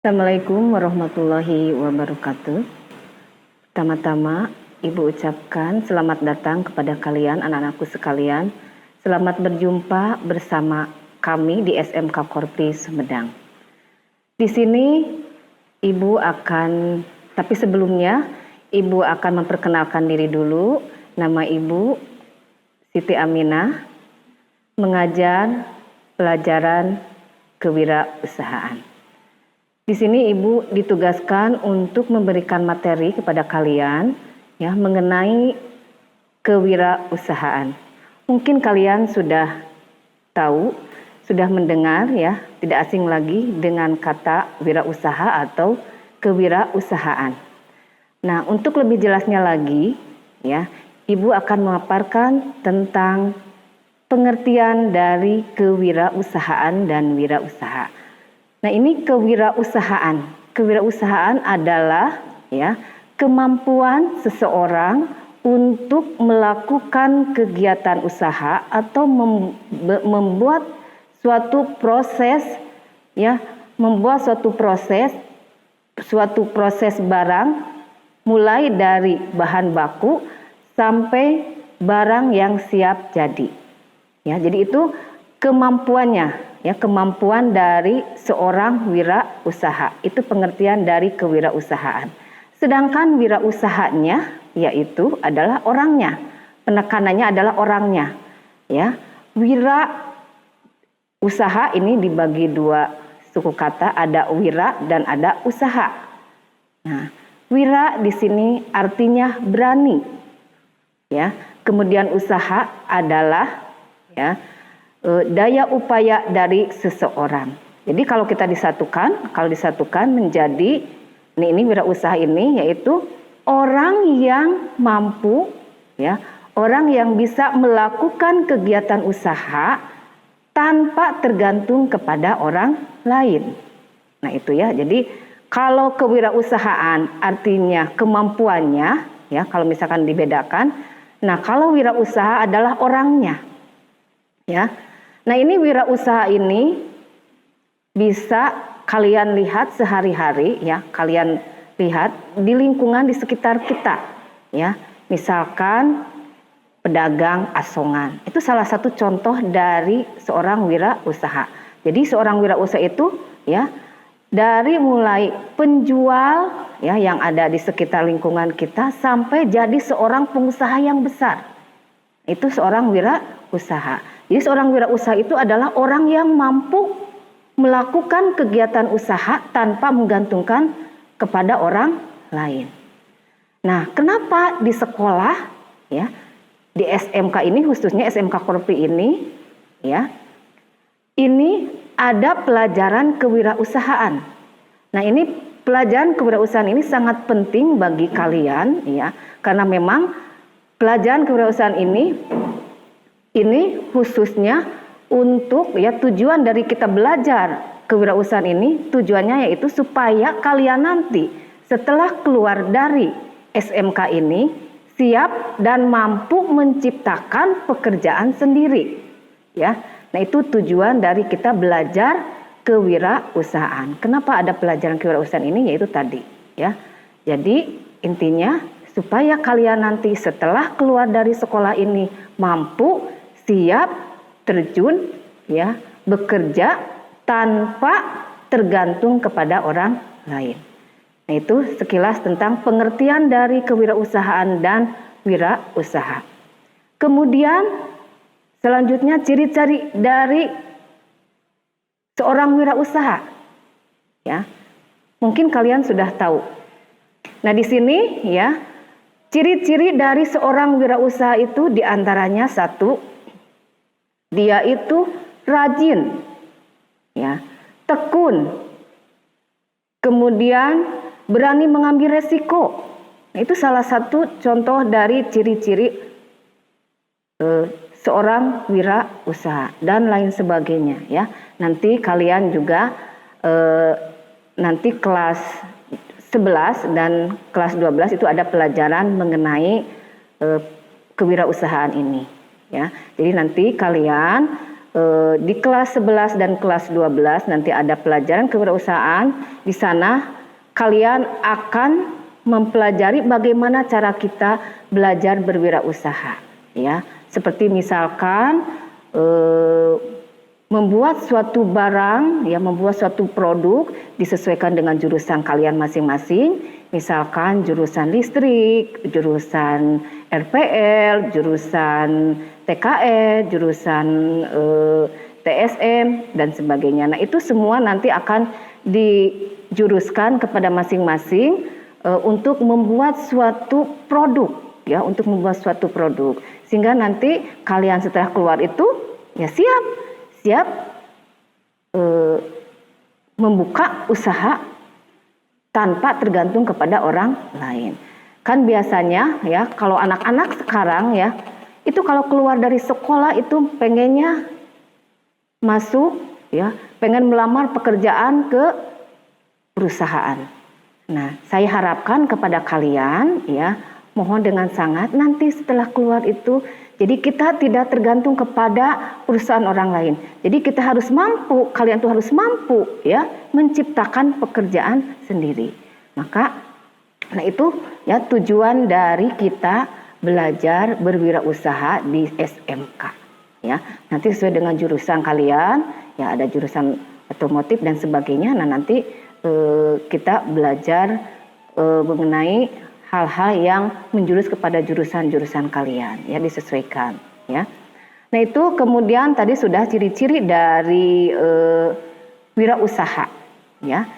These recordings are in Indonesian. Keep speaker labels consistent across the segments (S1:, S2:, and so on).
S1: Assalamualaikum warahmatullahi wabarakatuh. Pertama-tama, Ibu ucapkan selamat datang kepada kalian, anak-anakku sekalian. Selamat berjumpa bersama kami di SMK Korpri Sumedang. Di sini tapi sebelumnya Ibu akan memperkenalkan diri dulu. Nama Ibu Siti Aminah, mengajar pelajaran kewirausahaan. Di sini Ibu ditugaskan untuk memberikan materi kepada kalian ya mengenai kewirausahaan. Mungkin kalian sudah tahu, sudah mendengar ya, tidak asing lagi dengan kata wirausaha atau kewirausahaan. Nah, untuk lebih jelasnya lagi ya, Ibu akan memaparkan tentang pengertian dari kewirausahaan dan wirausaha. Nah, ini kewirausahaan. Kewirausahaan adalah ya kemampuan seseorang untuk melakukan kegiatan usaha atau membuat suatu proses ya, suatu proses barang mulai dari bahan baku sampai barang yang siap jadi. Ya, jadi itu kemampuannya. Ya, kemampuan dari seorang wirausaha. Itu pengertian dari kewirausahaan. Sedangkan wirausahanya yaitu adalah orangnya. Penekanannya adalah orangnya. Ya, wirausaha ini dibagi dua suku kata, ada wira dan ada usaha. Nah, wira di sini artinya berani. Ya, kemudian usaha adalah ya daya upaya dari seseorang. Jadi kalau disatukan menjadi ini wirausaha ini yaitu orang yang mampu ya, orang yang bisa melakukan kegiatan usaha tanpa tergantung kepada orang lain. Nah, itu ya. Jadi kalau kewirausahaan artinya kemampuannya ya, kalau misalkan dibedakan. Nah, kalau wirausaha adalah orangnya. Ya. Nah, ini wirausaha ini bisa kalian lihat sehari-hari ya, kalian lihat di lingkungan di sekitar kita ya. Misalkan pedagang asongan. Itu salah satu contoh dari seorang wirausaha. Jadi seorang wirausaha itu ya dari mulai penjual ya yang ada di sekitar lingkungan kita sampai jadi seorang pengusaha yang besar. Itu seorang wirausaha. Jadi seorang wirausaha itu adalah orang yang mampu melakukan kegiatan usaha tanpa menggantungkan kepada orang lain. Nah, kenapa di sekolah ya, di SMK ini khususnya SMK Korpri ini ya, ini ada pelajaran kewirausahaan. Nah, ini pelajaran kewirausahaan ini sangat penting bagi kalian ya, karena memang pelajaran kewirausahaan ini khususnya untuk ya tujuan dari kita belajar kewirausahaan ini tujuannya yaitu supaya kalian nanti setelah keluar dari SMK ini siap dan mampu menciptakan pekerjaan sendiri ya. Nah, itu tujuan dari kita belajar kewirausahaan. Kenapa ada pelajaran kewirausahaan ini yaitu tadi ya. Jadi intinya supaya kalian nanti setelah keluar dari sekolah ini mampu siap terjun ya bekerja tanpa tergantung kepada orang lain. Nah, itu sekilas tentang pengertian dari kewirausahaan dan wirausaha. Kemudian selanjutnya ciri-ciri dari seorang wirausaha. Ya. Mungkin kalian sudah tahu. Nah, di sini ya ciri-ciri dari seorang wirausaha itu diantaranya satu, dia itu rajin, ya, tekun, kemudian berani mengambil resiko. Nah, itu salah satu contoh dari ciri-ciri seorang wirausaha dan lain sebagainya. Ya, nanti kalian juga nanti kelas 11 dan kelas 12 itu ada pelajaran mengenai kewirausahaan ini. Ya, jadi nanti kalian di kelas 11 dan kelas 12 nanti ada pelajaran kewirausahaan. Di sana kalian akan mempelajari bagaimana cara kita belajar berwirausaha, ya. Seperti misalkan membuat suatu barang, ya, membuat suatu produk disesuaikan dengan jurusan kalian masing-masing. Misalkan jurusan listrik, jurusan RPL, jurusan TKE, jurusan TSM dan sebagainya. Nah, itu semua nanti akan dijuruskan kepada masing-masing untuk membuat suatu produk, ya, untuk membuat suatu produk. Sehingga nanti kalian setelah keluar itu ya siap membuka usaha tanpa tergantung kepada orang lain. Kan biasanya ya kalau anak-anak sekarang ya itu kalau keluar dari sekolah itu pengennya masuk ya, pengen melamar pekerjaan ke perusahaan. Nah, saya harapkan kepada kalian ya, mohon dengan sangat nanti setelah keluar itu jadi kita tidak tergantung kepada perusahaan orang lain. Jadi kita harus mampu, kalian tuh harus mampu ya menciptakan pekerjaan sendiri. Maka nah itu ya tujuan dari kita belajar berwirausaha di SMK ya. Nanti sesuai dengan jurusan kalian, ya ada jurusan otomotif dan sebagainya. Nah, nanti kita belajar mengenai hal-hal yang menjurus kepada jurusan-jurusan kalian, ya disesuaikan, ya. Nah itu kemudian tadi sudah ciri-ciri dari wirausaha, ya.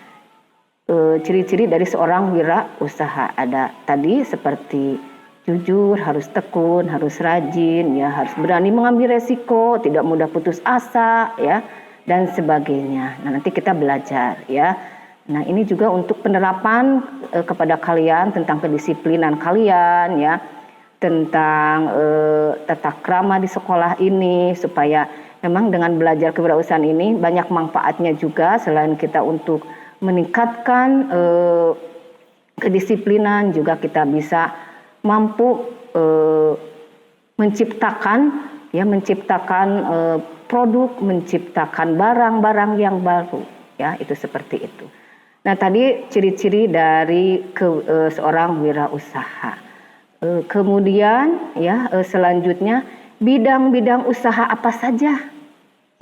S1: Ciri-ciri dari seorang wirausaha ada tadi seperti jujur, harus tekun, harus rajin, ya, harus berani mengambil resiko, tidak mudah putus asa, ya, dan sebagainya. Nah nanti kita belajar, ya. Nah ini juga untuk penerapan kepada kalian tentang kedisiplinan kalian ya, tentang tata krama di sekolah ini supaya memang dengan belajar kewirausahaan ini banyak manfaatnya juga selain kita untuk meningkatkan kedisiplinan juga kita bisa mampu menciptakan produk, menciptakan barang-barang yang baru ya, itu seperti itu. Nah tadi ciri-ciri dari seorang wirausaha. Kemudian ya selanjutnya bidang-bidang usaha apa saja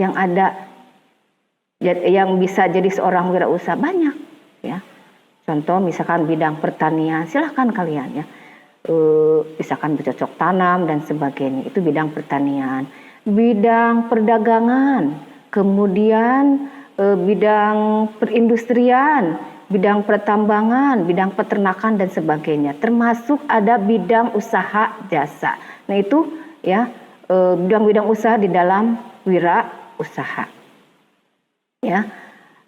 S1: yang ada yang bisa jadi seorang wirausaha banyak ya. Contoh misalkan bidang pertanian, silahkan kalian ya. Misalkan bercocok tanam dan sebagainya, itu bidang pertanian. Bidang perdagangan, kemudian bidang perindustrian, bidang pertambangan, bidang peternakan dan sebagainya. Termasuk ada bidang usaha jasa. Nah itu ya bidang-bidang usaha di dalam wirausaha. Ya,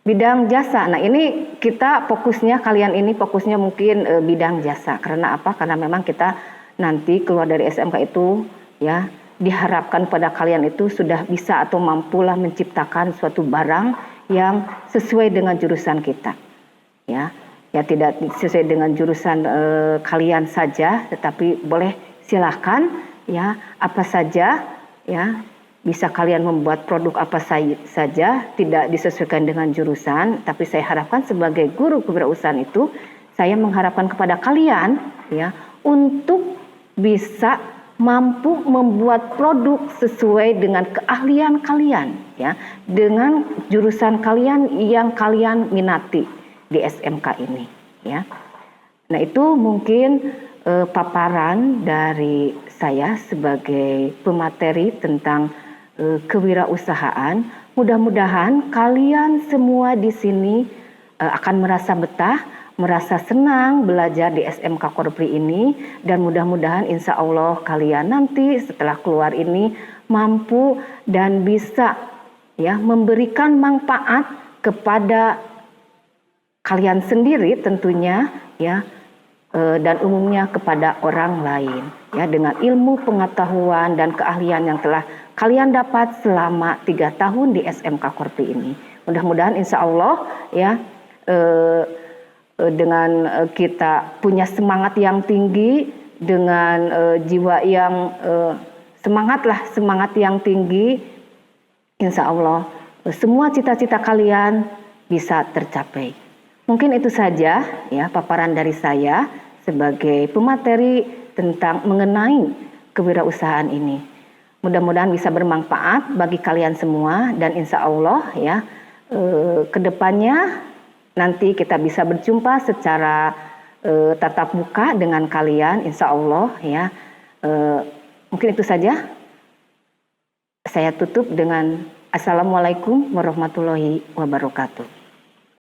S1: bidang jasa. Nah ini kita fokusnya kalian ini fokusnya mungkin bidang jasa. Karena apa? Karena memang kita nanti keluar dari SMK itu ya diharapkan pada kalian itu sudah bisa atau mampulah menciptakan suatu barang yang sesuai dengan jurusan kita, ya tidak sesuai dengan jurusan kalian saja, tetapi boleh silahkan ya apa saja ya bisa kalian membuat produk apa saja, tidak disesuaikan dengan jurusan. Tapi saya harapkan sebagai guru kewirausahaan itu saya mengharapkan kepada kalian ya untuk bisa mampu membuat produk sesuai dengan keahlian kalian ya, dengan jurusan kalian yang kalian minati di SMK ini ya. Nah itu mungkin paparan dari saya sebagai pemateri tentang kewirausahaan. Mudah-mudahan kalian semua di sini akan merasa betah, merasa senang belajar di SMK Korpri ini, dan mudah-mudahan insya Allah kalian nanti setelah keluar ini mampu dan bisa ya memberikan manfaat kepada kalian sendiri tentunya ya, dan umumnya kepada orang lain ya, dengan ilmu pengetahuan dan keahlian yang telah kalian dapat selama 3 tahun di SMK Korpri ini. Mudah-mudahan insya Allah ya dengan kita punya semangat yang tinggi, dengan jiwa yang semangat yang tinggi, insya Allah semua cita-cita kalian bisa tercapai. Mungkin itu saja ya paparan dari saya sebagai pemateri tentang mengenai kewirausahaan ini. Mudah-mudahan bisa bermanfaat bagi kalian semua dan insya Allah ya kedepannya nanti kita bisa berjumpa secara tatap muka dengan kalian insya Allah ya. Mungkin itu saja. Saya tutup dengan Assalamualaikum warahmatullahi wabarakatuh.